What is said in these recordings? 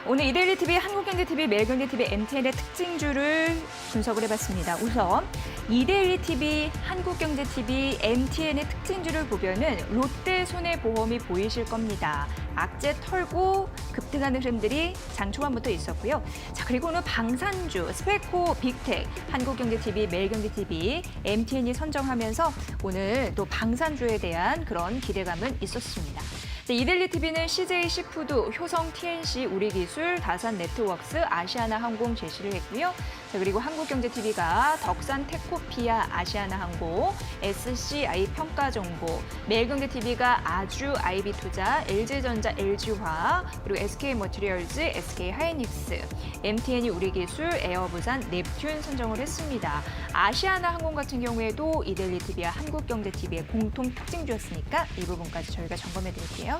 오늘 이데일리 TV, 한국경제TV, 매일경제TV, MTN의 특징주를 분석을 해봤습니다. 우선 이데일리 TV, 한국경제TV, MTN의 특징주를 보면은 롯데 손해보험이 보이실 겁니다. 악재 털고 급등하는 흐름들이 장 초반부터 있었고요. 자, 그리고는 방산주, 스페코, 빅텍, 한국경제TV, 매일경제TV, MTN이 선정하면서 오늘 또 방산주에 대한 그런 기대감은 있었습니다. 이데일리 TV는 CJ 시푸드, 효성 TNC, 우리기술, 다산 네트워크스, 아시아나 항공 제시를 했고요. 자, 그리고 한국경제TV가 덕산 테코피아, 아시아나 항공, SCI 평가정보, 매일경제TV가 아주 IB투자, LG전자, LG화학, 그리고 SK머티리얼즈, SK하이닉스, MTN이 우리기술, 에어부산, 넵튠 선정을 했습니다. 아시아나 항공 같은 경우에도 이데일리 TV와 한국경제TV의 공통 특징주였으니까 이 부분까지 저희가 점검해 드릴게요.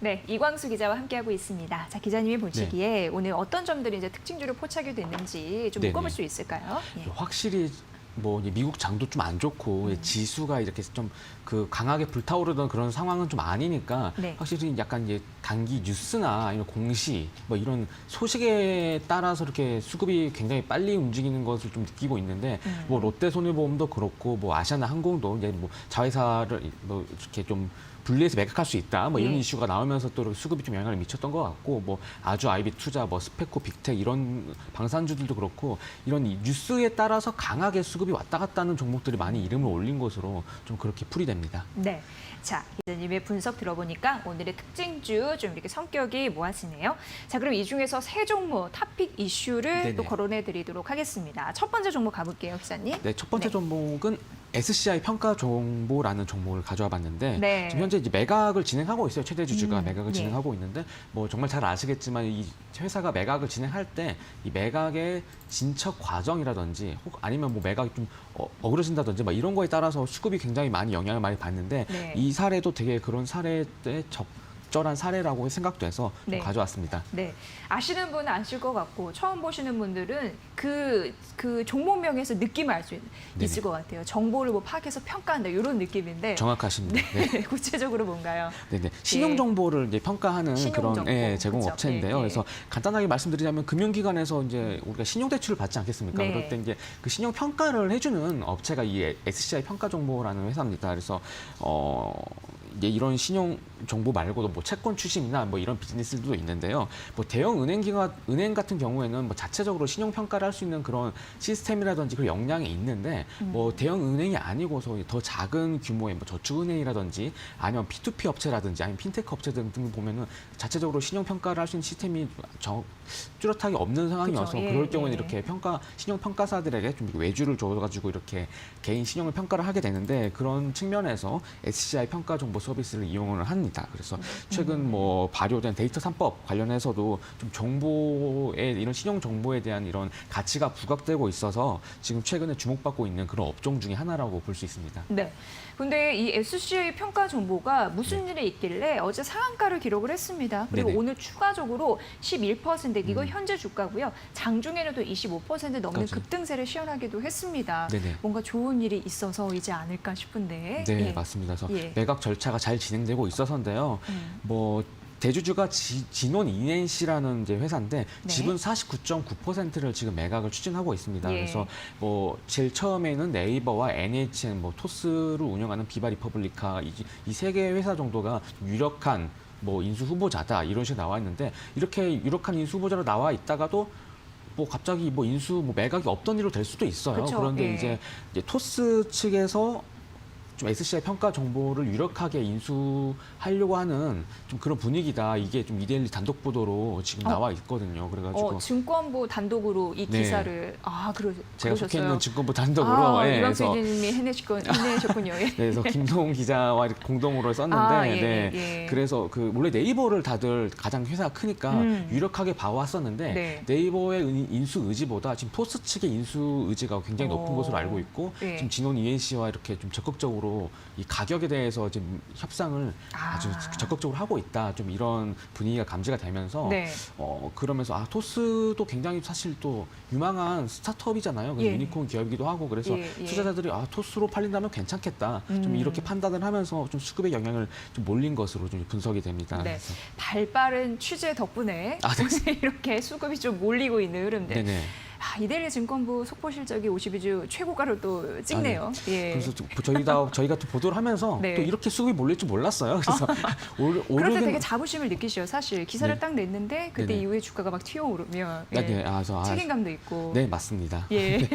네, 이광수 기자와 함께하고 있습니다. 자, 기자님이 보시기에 오늘 어떤 점들이 이제 특징주로 포착이 됐는지 좀 묶어볼 수 있을까요? 예. 확실히 뭐 미국 장도 좀 안 좋고 지수가 이렇게 좀 그 강하게 불타오르던 그런 상황은 좀 아니니까 확실히 약간 이제 단기 뉴스나 아니면 공시 뭐 이런 소식에 따라서 이렇게 수급이 굉장히 빨리 움직이는 것을 좀 느끼고 있는데 뭐 롯데손해보험도 그렇고 뭐 아시아나 항공도 이제 뭐 자회사를 뭐 이렇게 좀 분리해서 매각할 수 있다. 뭐 이런 이슈가 나오면서 또 수급이 좀 영향을 미쳤던 것 같고, 뭐 아주 IB투자, 뭐 스페코, 빅텍 이런 방산주들도 그렇고 이런 뉴스에 따라서 강하게 수급이 왔다 갔다 하는 종목들이 많이 이름을 올린 것으로 좀 그렇게 풀이됩니다. 네. 자, 기자님의 분석 들어보니까 오늘의 특징주 좀 이렇게 성격이 모아지네요. 자, 그럼 이 중에서 세 종목 토픽 이슈를 또 거론해 드리도록 하겠습니다. 첫 번째 종목 가볼게요, 기자님. 네, 첫 번째 종목은 SCI 평가 정보라는 종목을 가져와 봤는데 지금 현재 이제 매각을 진행하고 있어요. 최대 주주가 매각을 진행하고 있는데 뭐 정말 잘 아시겠지만 이 회사가 매각을 진행할 때 이 매각의 진척 과정이라든지 혹 아니면 뭐 매각이 좀 어그러진다든지 막 이런 거에 따라서 수급이 굉장히 많이 영향을 많이 받는데 이 사례도 되게 그런 사례에 적절한 사례라고 생각돼서 좀 가져왔습니다. 네, 아시는 분은 아실 것 같고 처음 보시는 분들은 그 종목명에서 느낌을 알 수 있을 것 같아요. 정보를 뭐 파악해서 평가한다 이런 느낌인데 정확하십니다. 네. 구체적으로 뭔가요? 네네. 신용 정보를 이제 평가하는 그런 제공 그렇죠. 업체인데요. 그래서 간단하게 말씀드리자면 금융기관에서 이제 우리가 신용 대출을 받지 않겠습니까? 그럴 때 이제 그 신용 평가를 해주는 업체가 이 SCI 평가 정보라는 회사입니다. 그래서 이제 이런 신용 정보 말고도 뭐 채권 추심이나 뭐 이런 비즈니스도 있는데요. 뭐 대형 은행 같은 경우에는 뭐 자체적으로 신용 평가를 할 수 있는 그런 시스템이라든지 그런 역량이 있는데 뭐 대형 은행이 아니고서 더 작은 규모의 뭐 저축은행이라든지 아니면 P2P 업체라든지 아니면 핀테크 업체 등 보면은 자체적으로 신용 평가를 할 수 있는 시스템이 뚜렷하게 없는 상황이어서 그럴 경우에는 이렇게 신용 평가사들에게 좀 외주를 줘가지고 이렇게 개인 신용을 평가를 하게 되는데 그런 측면에서 SCI 평가 정보 서비스를 이용을 합니다. 그래서 최근 뭐 발효된 데이터 3법 관련해서도 좀 정보에 이런 신용 정보에 대한 이런 가치가 부각되고 있어서 지금 최근에 주목받고 있는 그런 업종 중에 하나라고 볼 수 있습니다. 네. 근데 이 SCI 평가 정보가 무슨 일이 있길래 어제 상한가를 기록을 했습니다. 그리고 오늘 추가적으로 11% 이거 현재 주가고요. 장중에는 또 25% 넘는 급등세를 시현하기도 했습니다. 뭔가 좋은 일이 있어서이지 않을까 싶은데. 네, 맞습니다. 그래서 매각 절차가 잘 진행되고 있어서인데요. 뭐 대주주가 진원 ENC라는 이제 회사인데 지분 49.9%를 지금 매각을 추진하고 있습니다. 그래서 뭐 제일 처음에는 네이버와 NHN, 뭐 토스를 운영하는 비바 리퍼블리카 이 세 개의 회사 정도가 유력한 뭐 인수 후보자다 이런 식으로 나와 있는데 이렇게 유력한 인수 후보자로 나와 있다가도 뭐 갑자기 뭐 인수 뭐 매각이 없던 일로 될 수도 있어요. 그런데 이제 토스 측에서 좀 SCI 평가 정보를 유력하게 인수하려고 하는 좀 그런 분위기다. 이게 좀 이데일리 단독 보도로 지금 나와 있거든요. 그래가지고 증권부 단독으로 이 기사를 제가 속해 있는 증권부 단독으로 이광수 기자님이 해내셨군요. 그래서 김동 기자와 이렇게 공동으로 썼는데 그래서 그 원래 네이버를 다들 가장 회사가 크니까 유력하게 봐왔었는데 네이버의 인수 의지보다 지금 토스 측의 인수 의지가 굉장히 높은 것으로 알고 있고 지금 진원 ENC와 이렇게 좀 적극적으로 이 가격에 대해서 지금 협상을 아주 적극적으로 하고 있다. 좀 이런 분위기가 감지가 되면서 그러면서 토스도 굉장히 사실 또 유망한 스타트업이잖아요. 하잖아요. 그래서 예. 유니콘 기업이기도 하고 그래서 예, 예. 투자자들이 토스로 팔린다면 괜찮겠다. 좀 이렇게 판단을 하면서 좀 수급의 영향을 좀 몰린 것으로 좀 분석이 됩니다. 네. 그래서. 발빠른 취재 덕분에 아, 네. 요새 이렇게 수급이 좀 몰리고 있는 흐름들. 네네. 이데일리 증권부 속보 실적이 52주 최고가를 또 찍네요. 예. 그래서 저희가 또 보도를 하면서 네. 또 이렇게 수급이 몰릴 줄 몰랐어요. 그래서 그럴 때 되게 자부심을 느끼시죠. 사실 기사를 네. 딱 냈는데 그때 네네. 이후에 주가가 막 튀어오르면 예. 네, 책임감도 있고. 네, 맞습니다. 예.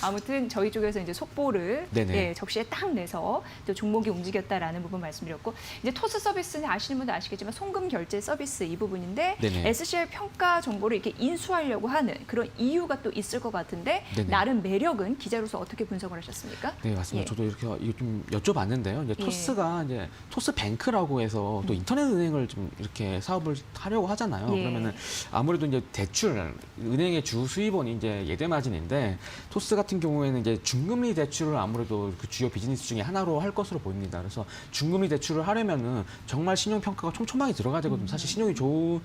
아무튼 저희 쪽에서 이제 속보를 네네. 예, 적시에 딱 내서 또 종목이 움직였다라는 부분 말씀드렸고 이제 토스 서비스는 아시는 분도 아시겠지만 송금 결제 서비스 이 부분인데 네네. SCI 평가 정보를 이렇게 인수하려고 하는 그런 이유가 또 있을 것 같은데 네네. 나름 매력은 기자로서 어떻게 분석을 하셨습니까? 네, 맞습니다. 예. 저도 이렇게 이거 좀 여쭤봤는데요. 이제 예. 토스가 이제 토스뱅크라고 해서 또 인터넷 은행을 좀 이렇게 사업을 하려고 하잖아요. 예. 그러면은 아무래도 이제 대출 은행의 주 수입원이 이제 예대 마진인데 토스 같은 경우에는 이제 중금리 대출을 아무래도 그 주요 비즈니스 중에 하나로 할 것으로 보입니다. 그래서 중금리 대출을 하려면은 정말 신용 평가가 촘촘하게 들어가야 되거든요. 사실 신용이 좋은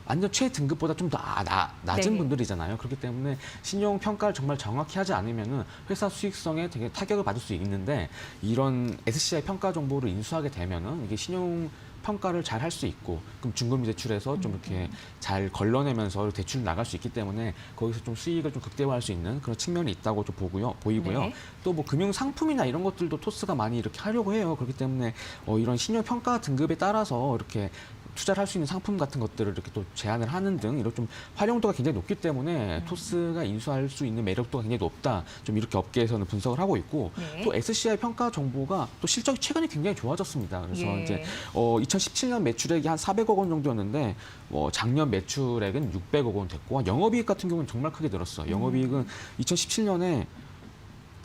완전 최등급보다 좀 더 낮은 네네. 분들이잖아요. 그렇기 때문에 신용 평가를 정말 정확히 하지 않으면은 회사 수익성에 되게 타격을 받을 수 있는데 이런 SCI 평가 정보를 인수하게 되면은 이게 신용 평가를 잘 할 수 있고 그럼 중금리 대출에서 좀 이렇게 잘 걸러내면서 대출 나갈 수 있기 때문에 거기서 좀 수익을 좀 극대화할 수 있는 그런 측면이 있다고 좀 보이고요. 네. 또 뭐 금융 상품이나 이런 것들도 토스가 많이 이렇게 하려고 해요. 그렇기 때문에 이런 신용 평가 등급에 따라서 이렇게 투자를 할 수 있는 상품 같은 것들을 이렇게 또 제안을 하는 등 이런 좀 활용도가 굉장히 높기 때문에 토스가 인수할 수 있는 매력도가 굉장히 높다. 좀 이렇게 업계에서는 분석을 하고 있고 네. 또 SCI 평가 정보가 또 실적이 최근에 굉장히 좋아졌습니다. 그래서 예. 이제 2017년 매출액이 한 400억 원 정도였는데 작년 매출액은 600억 원 됐고 영업이익 같은 경우는 정말 크게 늘었어요. 영업이익은 2017년에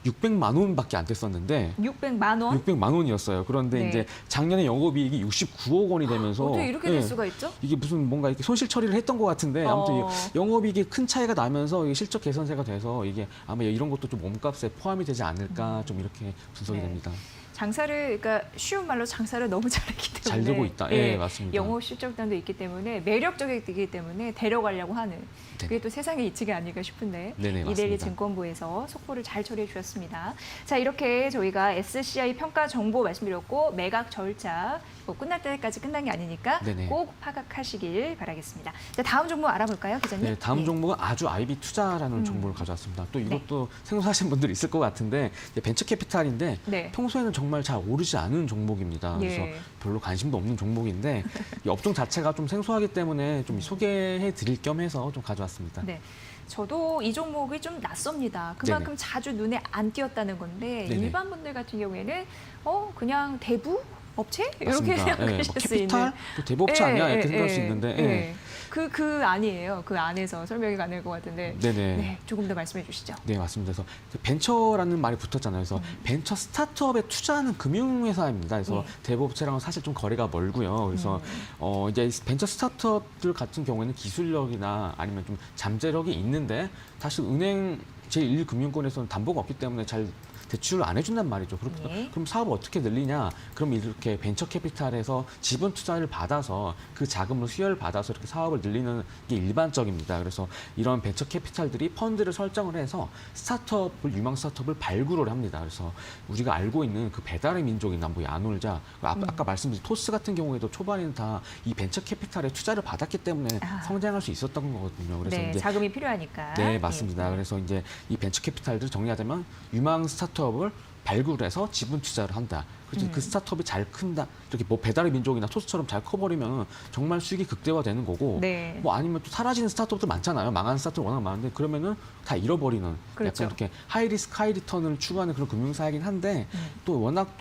600만 원밖에 안 됐었는데 600만 원? 600만 원이었어요. 그런데 네. 이제 작년에 영업이익이 69억 원이 되면서 어떻게 이렇게 될 예, 수가 있죠? 이게 무슨 뭔가 이렇게 손실 처리를 했던 것 같은데 아무튼 어. 영업이익이 큰 차이가 나면서 이게 실적 개선세가 돼서 이게 아마 이런 것도 좀 몸값에 포함이 되지 않을까 좀 이렇게 분석이 네. 됩니다. 장사를 그러니까 쉬운 말로 장사를 너무 잘했기 때문에 잘 되고 있다. 예, 맞습니다. 영업 실적단도 있기 때문에 매력적이기 때문에 데려가려고 하는 그게 또 세상의 이치가 아닐까 싶은데 네네, 이데일리 맞습니다. 증권부에서 속보를 잘 처리해 주셨습니다. 자 이렇게 저희가 SCI 평가 정보 말씀드렸고 매각 절차 뭐 끝날 때까지 끝난 게 아니니까 네네. 꼭 파악하시길 바라겠습니다. 자 다음 종목 알아볼까요, 기자님? 네, 다음 예. 종목은 아주 IB 투자라는 정보를 가져왔습니다. 또 이것도 생소하신 분들이 있을 것 같은데 이제 벤처 캐피탈인데 네. 평소에는 정말 잘 오르지 않은 종목입니다. 그래서 예. 별로 관심도 없는 종목인데 이 업종 자체가 좀 생소하기 때문에 좀 소개해 드릴 겸 해서 좀 가져왔습니다. 네. 저도 이 종목이 좀 낯섭니다. 그만큼 네네. 자주 눈에 안 띄었다는 건데 네네. 일반 분들 같은 경우에는 그냥 대부 업체 이렇게 맞습니다. 생각하실 뭐 수 캐피탈, 있는. 또 대법체 아니야 이렇게 생각할 수 예, 있는데 예. 그 아니에요. 그 안에서 설명이 가능할 것 같은데. 네네. 네, 조금 더 말씀해 주시죠. 네, 맞습니다. 그래서 벤처라는 말이 붙었잖아요. 그래서 벤처 스타트업에 투자하는 금융회사입니다. 그래서 네. 대부업체랑은 사실 좀 거리가 멀고요. 그래서 이제 벤처 스타트업들 같은 경우에는 기술력이나 아니면 좀 잠재력이 있는데 사실 은행 제1금융권에서는 담보가 없기 때문에 잘 대출을 안 해준단 말이죠. 네. 그럼 사업을 어떻게 늘리냐? 그럼 이렇게 벤처 캐피탈에서 지분 투자를 받아서 그 자금을 수혈 받아서 이렇게 사업을 늘리는 게 일반적입니다. 그래서 이런 벤처 캐피탈들이 펀드를 설정을 해서 유망 스타트업을 발굴을 합니다. 그래서 우리가 알고 있는 그 배달의 민족이나 뭐 야놀자, 아까 말씀드린 토스 같은 경우에도 초반에는 다 이 벤처 캐피탈에 투자를 받았기 때문에 성장할 수 있었던 거거든요. 그래서 네, 이제 자금이 필요하니까. 네, 맞습니다. 그래서 이제 이 벤처 캐피탈들 정리하자면 유망 스타트업을 발굴해서 지분 투자를 한다. 그래서 그 스타트업이 잘 큰다. 이렇게 뭐 배달의 민족이나 토스처럼 잘 커버리면 정말 수익이 극대화되는 거고, 네. 뭐 아니면 또 사라지는 스타트업들 많잖아요. 망한 스타트업 워낙 많은데 그러면은 다 잃어버리는 그렇죠. 약간 이렇게 하이 리스크 하이 리턴을 추구하는 그런 금융사이긴 한데 또 워낙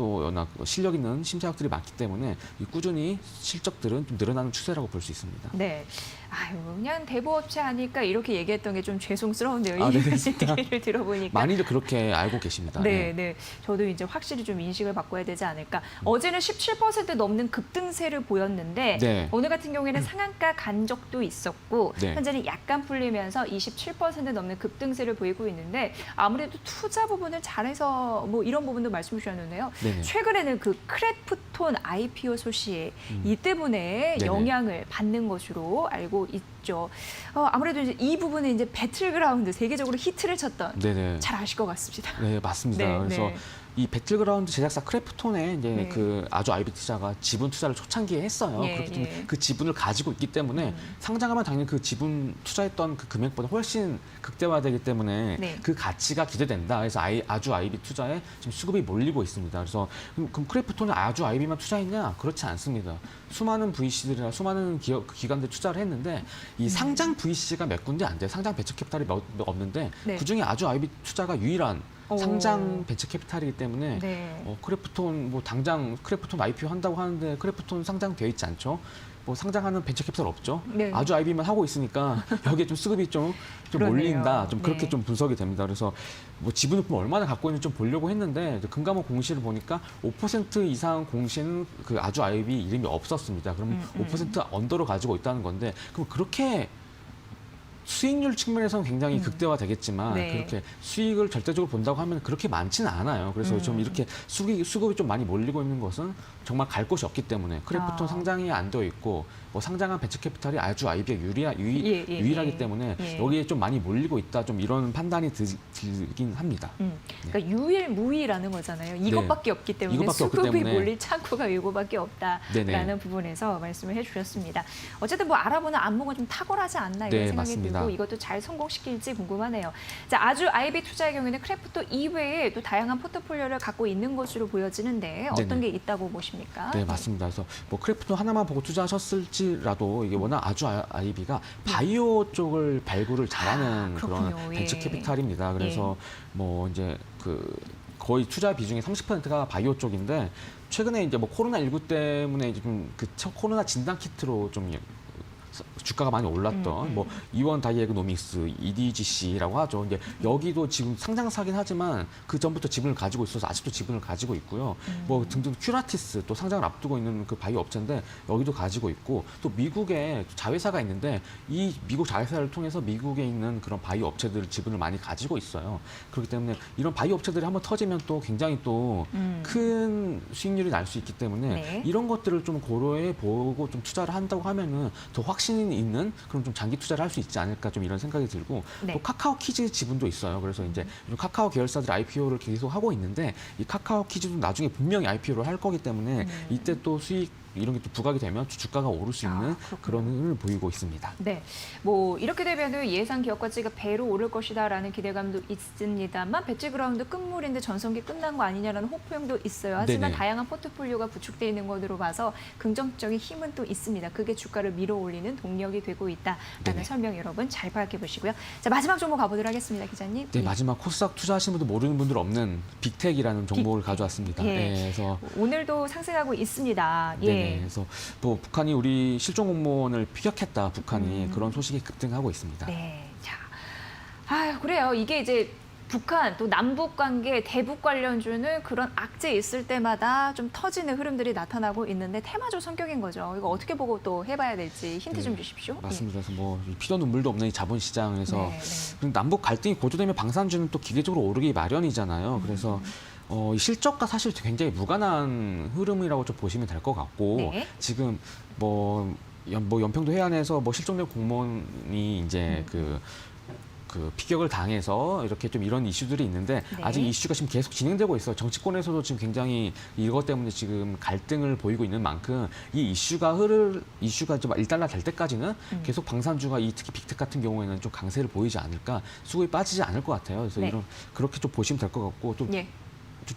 실력 있는 심사역들이 많기 때문에 꾸준히 실적들은 좀 늘어나는 추세라고 볼 수 있습니다. 네. 아유, 그냥 대부업체 하니까 이렇게 얘기했던 게 좀 죄송스러운데요. 아, 이 네, 얘기를 들어보니까. 많이들 그렇게 알고 계십니다. 네, 네. 저도 이제 확실히 좀 인식을 바꿔야 되지 않을까. 어제는 17% 넘는 급등세를 보였는데 네. 오늘 같은 경우에는 상한가 간 적도 있었고 네. 현재는 약간 풀리면서 27% 넘는 급등세를 보이고 있는데 아무래도 투자 부분을 잘해서 뭐 이런 부분도 말씀 주셨는데요. 네네. 최근에는 그 크래프톤 크래프톤 IPO 소식 이 때문에 네네. 영향을 받는 것으로 알고 있죠. 아무래도 이제 이 부분은 이제 배틀그라운드 세계적으로 히트를 쳤던 네네. 잘 아실 것 같습니다. 네, 맞습니다. 네, 그래서 네. 이 배틀그라운드 제작사 크래프톤에 이제 네. 그 아주 아이비 투자가 지분 투자를 초창기에 했어요. 예, 그렇기 때문에 예. 그 지분을 가지고 있기 때문에 상장하면 당연히 그 지분 투자했던 그 금액보다 훨씬 극대화되기 때문에 네. 그 가치가 기대된다. 그래서 아주 아이비 투자에 지금 수급이 몰리고 있습니다. 그래서 그럼 크래프톤은 아주 아이비만 투자했냐? 그렇지 않습니다. 수많은 VC들이나 수많은 기관들 투자를 했는데 이 상장 VC가 몇 군데 안 돼요. 상장 베처 캐피탈이 없는데 네. 그중에 아주 아이비 투자가 유일한 오. 상장 벤처 캐피탈이기 때문에 네. 크래프톤 뭐 당장 크래프톤 IPO 한다고 하는데 크래프톤 상장되어 있지 않죠. 뭐 상장하는 벤처 캐피탈 없죠. 네. 아주 아이비만 하고 있으니까 여기에 좀 수급이 좀 그러네요. 몰린다. 좀 그렇게 네. 좀 분석이 됩니다. 그래서 뭐 지분을 얼마나 갖고 있는지 좀 보려고 했는데 금감원 공시를 보니까 5% 이상 공시는 그 아주 아이비 이름이 없었습니다. 그러면 5% 언더로 가지고 있다는 건데 그럼 그렇게 수익률 측면에서는 굉장히 극대화되겠지만 네. 그렇게 수익을 절대적으로 본다고 하면 그렇게 많지는 않아요. 그래서 좀 이렇게 수급이 좀 많이 몰리고 있는 것은 정말 갈 곳이 없기 때문에 크래프톤 상장이 안 되어 있고 뭐 상장한 벤처 캐피탈이 아주 아이비가 유일하기 때문에 여기에 좀 많이 몰리고 있다. 좀 이런 판단이 들긴 합니다. 그러니까 유일무이라는 거잖아요. 이것밖에 없기 때문에 이것밖에 없기 수급이 때문에. 몰릴 창구가 이거밖에 없다라는 네네. 부분에서 말씀을 해주셨습니다. 어쨌든 뭐 알아보는 안목은 좀 탁월하지 않나 이런 네, 생각이 맞습니다. 들고 이것도 잘 성공시킬지 궁금하네요. 자, 아주 아이비 투자의 경우에는 크래프톤 이외에 또 다양한 포트폴리오를 갖고 있는 것으로 보여지는데 어떤 네네. 게 있다고 보십니까? 네, 맞습니다. 그래서 뭐 크래프톤 하나만 보고 투자하셨을지라도 이게 워낙 아주 아이비가 바이오 쪽을 발굴을 잘하는 그렇군요. 그런 벤처 예. 캐피탈입니다. 그래서 뭐 이제 그 거의 투자 비중의 30%가 바이오 쪽인데 최근에 이제 뭐 코로나19 때문에 이제 좀 그 코로나 진단 키트로 좀 주가가 많이 올랐던 뭐 이원 다이애그노믹스, EDGC라고 하죠. 이제 여기도 지금 상장사긴 하지만 그 전부터 지분을 가지고 있어서 아직도 지분을 가지고 있고요. 뭐 등등 큐라티스 또 상장을 앞두고 있는 그 바이오 업체인데 여기도 가지고 있고 또 미국에 자회사가 있는데 이 미국 자회사를 통해서 미국에 있는 그런 바이오 업체들 지분을 많이 가지고 있어요. 그렇기 때문에 이런 바이오 업체들이 한번 터지면 또 굉장히 또 큰 수익률이 날 수 있기 때문에 네. 이런 것들을 좀 고려해 보고 좀 투자를 한다고 하면은 더 확신이 있는 그런 좀 장기 투자를 할 수 있지 않을까 좀 이런 생각이 들고 네. 또 카카오 키즈 지분도 있어요. 그래서 이제 요즘 카카오 계열사들이 IPO를 계속 하고 있는데 이 카카오 키즈도 나중에 분명히 IPO를 할 거기 때문에 이때 또 수익 이런 게 또 부각이 되면 주가가 오를 수 있는 그런 흐름을 보이고 있습니다. 네, 뭐 이렇게 되면 예상 기업 가치가 배로 오를 것이다라는 기대감도 있습니다만 배틀그라운드 끝물인데 전성기 끝난 거 아니냐라는 호소용도 있어요. 하지만 네네. 다양한 포트폴리오가 구축되어 있는 것으로 봐서 긍정적인 힘은 또 있습니다. 그게 주가를 밀어올리는 동력이 되고 있다라는 네네. 설명 여러분 잘 파악해보시고요. 자, 마지막 종목 가보도록 하겠습니다, 기자님. 네, 마지막 코스닥 투자하시는 분들 모르는 분들 없는 빅텍이라는 종목을 가져왔습니다. 예. 네, 그래서 오늘도 상승하고 있습니다. 예. 네, 그래서 뭐 북한이 우리 실종 공무원을 피격했다. 북한이 그런 소식이 급등하고 있습니다. 네, 자, 그래요. 이게 이제 북한 또 남북 관계, 대북 관련주는 그런 악재 있을 때마다 좀 터지는 흐름들이 나타나고 있는데 테마적 성격인 거죠. 이거 어떻게 보고 또 해봐야 될지 힌트 좀 주십시오. 맞습니다. 그래서 뭐 피도 눈물도 없는 이 자본시장에서 네, 네. 그리고 남북 갈등이 고조되면 방산주는 또 기계적으로 오르기 마련이잖아요. 그래서 이 실적과 사실 굉장히 무관한 흐름이라고 좀 보시면 될 것 같고 네. 지금 뭐 연평도 해안에서 뭐 실종된 공무원이 이제 그 피격을 당해서 이렇게 좀 이런 이슈들이 있는데 네. 아직 이슈가 지금 계속 진행되고 있어요. 정치권에서도 지금 굉장히 이것 때문에 지금 갈등을 보이고 있는 만큼 이 이슈가 좀 일단락 될 때까지는 계속 방산주가 특히 빅텍 같은 경우에는 좀 강세를 보이지 않을까, 수급이 빠지지 않을 것 같아요. 그래서 네. 그렇게 좀 보시면 될 것 같고 또 예.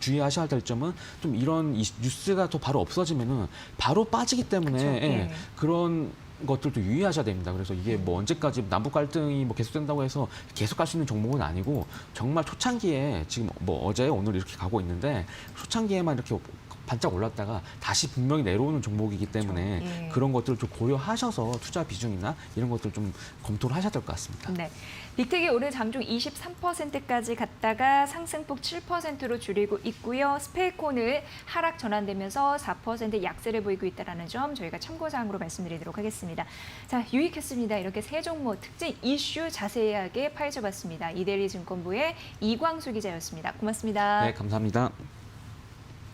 주의하셔야 될 점은 좀 이런 뉴스가 또 바로 없어지면은 바로 빠지기 때문에 그쵸, 예, 예. 그런 것들도 유의하셔야 됩니다. 그래서 이게 뭐 언제까지 남북 갈등이 뭐 계속된다고 해서 계속 갈 수 있는 종목은 아니고 정말 초창기에 지금 뭐 어제 오늘 이렇게 가고 있는데 초창기에만 이렇게 반짝 올랐다가 다시 분명히 내려오는 종목이기 때문에 그렇죠. 예. 그런 것들을 좀 고려하셔서 투자 비중이나 이런 것들 좀 검토를 하셔야 될 것 같습니다. 네. 빅텍이 오늘 장중 23%까지 갔다가 상승폭 7%로 줄이고 있고요. 스페이콘을 하락 전환되면서 4% 약세를 보이고 있다는 점 저희가 참고사항으로 말씀드리도록 하겠습니다. 자, 유익했습니다. 이렇게 세 종목 특징 이슈 자세하게 파헤쳐봤습니다. 이데일리 증권부의 이광수 기자였습니다. 고맙습니다. 네, 감사합니다.